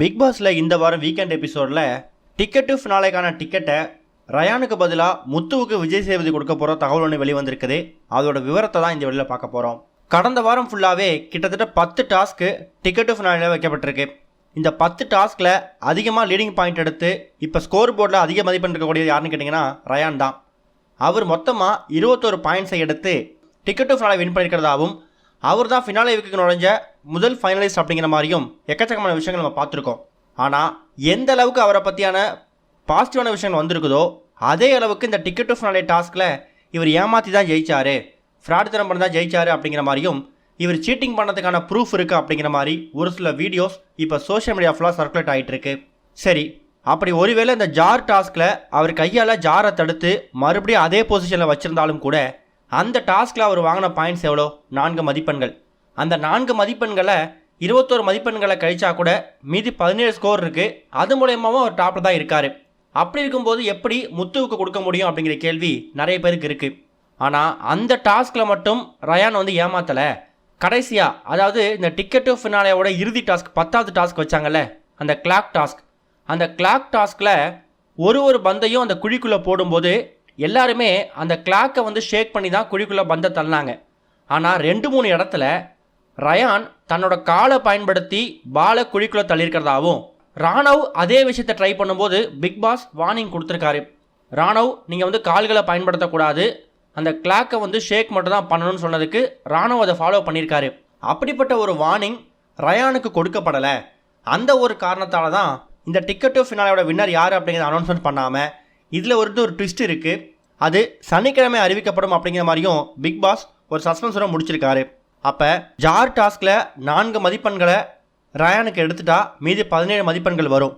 Big பாஸ்ல இந்த வாரம் வீக்கெண்ட் எபிசோடில் டிக்கெட் டு ஃபினாலேக்கான டிக்கெட்டை ரயானுக்கு பதிலாக முத்துவுக்கு விஜய் சேதுபதி கொடுக்க போகிற தகவல் ஒன்று வெளிவந்திருக்குது. அதோட விவரத்தை தான் இந்த வெளியில் பார்க்க போகிறோம். கடந்த வாரம் ஃபுல்லாகவே கிட்டத்தட்ட 10 டாஸ்க்கு டிக்கெட் டு ஃபினாலே வைக்கப்பட்டிருக்கு. இந்த 10 டாஸ்கில் அதிகமாக லீடிங் பாயிண்ட் எடுத்து இப்போ ஸ்கோர் போர்டில் அதிக மதிப்பெண் இருக்கக்கூடியது யாருன்னு கேட்டிங்கன்னா ரயான் தான். அவர் மொத்தமாக 21 பாயிண்ட்ஸை எடுத்து டிக்கெட் டு ஃபினாலே வின் பண்ணியிருக்கிறதாகவும் அவர் தான் ஃபினாலே வீக்குக்கு நுழைஞ்ச முதல் ஃபைனலிஸ்ட் அப்படிங்கிற மாதிரியும் எக்கச்சக்கமான விஷயங்கள் நம்ம பார்த்துருக்கோம். ஆனால் எந்த அளவுக்கு அவரை பற்றியான பாசிட்டிவான விஷயங்கள் வந்திருக்குதோ அதே அளவுக்கு இந்த டிக்கெட் டு ஃபினாலே டாஸ்கில் இவர் ஏமாற்றி தான் ஜெயிச்சார், ஃப்ராட்தனம் பண்ணி தான் ஜெயிச்சார் அப்படிங்கிற மாதிரியும் இவர் சீட்டிங் பண்ணதுக்கான ப்ரூஃப் இருக்குது அப்படிங்கிற மாதிரி ஒரு சில வீடியோஸ் இப்போ சோஷியல் மீடியா ஃபுல்லாக சர்க்குலேட் ஆகிட்டு இருக்கு. சரி, அப்படி ஒருவேளை இந்த ஜார் டாஸ்கில் அவர் கையால் ஜாரை தடுத்து மறுபடியும் அதே பொசிஷனில் வச்சுருந்தாலும் கூட அந்த டாஸ்கில் அவர் வாங்கின பாயிண்ட்ஸ் எவ்வளோ? 4 மதிப்பெண்கள். அந்த 4 மதிப்பெண்களை 21 மதிப்பெண்களை கழிச்சா கூட மீதி 17 ஸ்கோர் இருக்குது. அது மூலயமாவும் அவர் டாப்பில் தான் இருக்கார். அப்படி இருக்கும்போது எப்படி முத்துவுக்கு கொடுக்க முடியும் அப்படிங்கிற கேள்வி நிறைய பேருக்கு இருக்குது. ஆனால் அந்த டாஸ்கில் மட்டும் ரயான் வந்து ஏமாத்தலை. கடைசியாக, அதாவது இந்த டிக்கெட் டு ஃபினாலேயோட இறுதி டாஸ்க் 10வது டாஸ்க் வச்சாங்கல்ல, அந்த கிளாக் டாஸ்க். அந்த கிளாக் டாஸ்கில் ஒரு பந்தையும் அந்த குழிக்குள்ளே போடும்போது எல்லாருமே அந்த கிளாக்கை வந்து ஷேக் பண்ணி தான் குழிக்குள்ளே பந்தை தள்ளினாங்க. ஆனால் 2-3 இடத்துல ரயான் தன்னோட காலை பயன்படுத்தி பாலை குழிக்குள்ளே தள்ளியிருக்கிறதாவும் ராணவ் அதே விஷயத்தை ட்ரை பண்ணும்போது பிக் பாஸ் வார்னிங் கொடுத்துருக்காரு. ராணவ், நீங்கள் வந்து கால்களை பயன்படுத்தக்கூடாது, அந்த கிளாக்கை வந்து ஷேக் மட்டும் தான் பண்ணணும்னு சொன்னதுக்கு ராணவ் அதை ஃபாலோ பண்ணியிருக்காரு. அப்படிப்பட்ட ஒரு வார்னிங் ரயானுக்கு கொடுக்கப்படலை. அந்த ஒரு காரணத்தால் தான் இந்த டிக்கெட் டு ஃபினாலேயோட வின்னர் யார் அப்படிங்கிறத அனௌன்ஸ்மெண்ட் பண்ணாமல் இதில் ஒரு ட்விஸ்ட் இருக்குது. அது சனிக்கிழமை அறிவிக்கப்படும் அப்படிங்கிற மாதிரியும் பிக் பாஸ் ஒரு சஸ்பென்ஸோட முடிச்சிருக்காரு. அப்போ ஜார் டாஸ்கில் 4 மதிப்பெண்களை ரயானுக்கு எடுத்துட்டா மீதி 17 மதிப்பெண்கள் வரும்.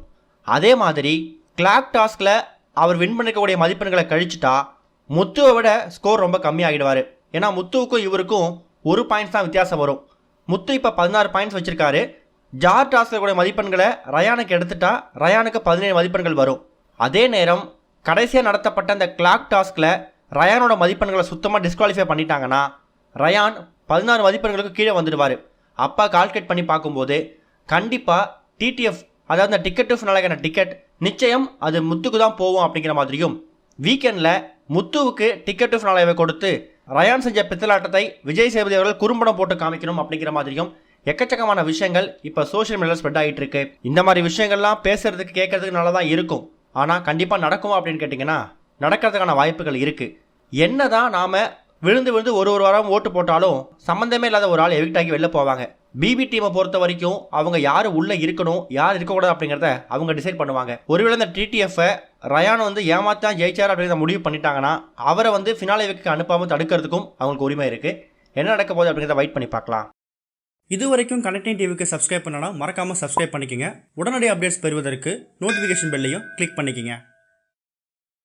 அதே மாதிரி கிளாக் டாஸ்கில் அவர் வின் பண்ணிக்கக்கூடிய மதிப்பெண்களை கழிச்சுட்டா முத்துவை விட ஸ்கோர் ரொம்ப கம்மியாகிடுவார். ஏன்னா முத்துவுக்கும் இவருக்கும் 1 பாயிண்ட்ஸ் தான் வித்தியாசம் வரும். முத்து இப்போ 16 பாயிண்ட்ஸ் வச்சுருக்காரு. ஜார் டாஸ்கில் கூடிய மதிப்பெண்களை ரயானுக்கு எடுத்துட்டா ரயானுக்கு 17 மதிப்பெண்கள் வரும். அதே நேரம் கடைசியாக நடத்தப்பட்ட அந்த கிளாக் டாஸ்கில் ரயானோட மதிப்பெண்களை சுத்தமாக டிஸ்குவாலிஃபை பண்ணிட்டாங்கன்னா ரயான் 16 மதிப்பெண்களுக்கு கீழே வந்துடுவார். அப்போ கால்குலேட் பண்ணி பார்க்கும்போது கண்டிப்பாக டிடிஎஃப், அதாவது அந்த டிக்கெட் டு ஃபினாலேக்கான டிக்கெட் நிச்சயம் அது முத்துக்கு தான் போகும் அப்படிங்கிற மாதிரியும், வீக்கெண்டில் முத்துவுக்கு டிக்கெட் டு ஃபினாலேவை கொடுத்து ரயான் செஞ்ச பித்தலாட்டத்தை விஜய் சேதுபதி அவர்கள் குறும்படம் போட்டு காமிக்கணும் அப்படிங்கிற மாதிரியும் எக்கச்சக்கமான விஷயங்கள் இப்போ சோஷியல் மீடியாவில் ஸ்ப்ரெட் ஆகிட்டு இருக்கு. இந்த மாதிரி விஷயங்கள்லாம் பேசுறதுக்கு கேட்கறதுக்கு நல்லா தான் இருக்கும். ஆனால் கண்டிப்பாக நடக்குமா அப்படின்னு கேட்டிங்கன்னா நடக்கிறதுக்கான வாய்ப்புகள் இருக்குது. என்ன தான் நாம் விழுந்து ஒரு வாரம் ஓட்டு போட்டாலும் சம்மந்தமே இல்லாத ஒரு ஆள் எவிக்ட் ஆகி வெளில போவாங்க. பிபி டீமை பொறுத்த வரைக்கும் அவங்க யார் உள்ளே இருக்கணும், யார் இருக்கக்கூடாது அப்படிங்கிறத அவங்க டிசைட் பண்ணுவாங்க. ஒருவேளை இந்த டிடிஎஃப்பை ரயான் வந்து ஏமாத்தான் ஜெயிச்சார் அப்படிங்கிறத முடிவு பண்ணிட்டாங்கன்னா அவரை வந்து ஃபினாலே வீக்குக்கு அனுப்பாமல் தடுக்கிறதுக்கும் அவங்களுக்கு உரிமை இருக்குது. என்ன நடக்க போகுது அப்படிங்கிறத வெயிட் பண்ணி பார்க்கலாம். இது வரைக்கும் கனெக்டிங் டிவிக்கு சப்ஸ்கிரைப் பண்ணனா மறக்காமல் சப்ஸ்கிரைப் பண்ணிக்கங்க. உடனடி அப்டேட்ஸ் பெறுவதற்கு நோட்டிஃபிகேஷன் பெல்லையும் கிளிக் பண்ணிக்கங்க.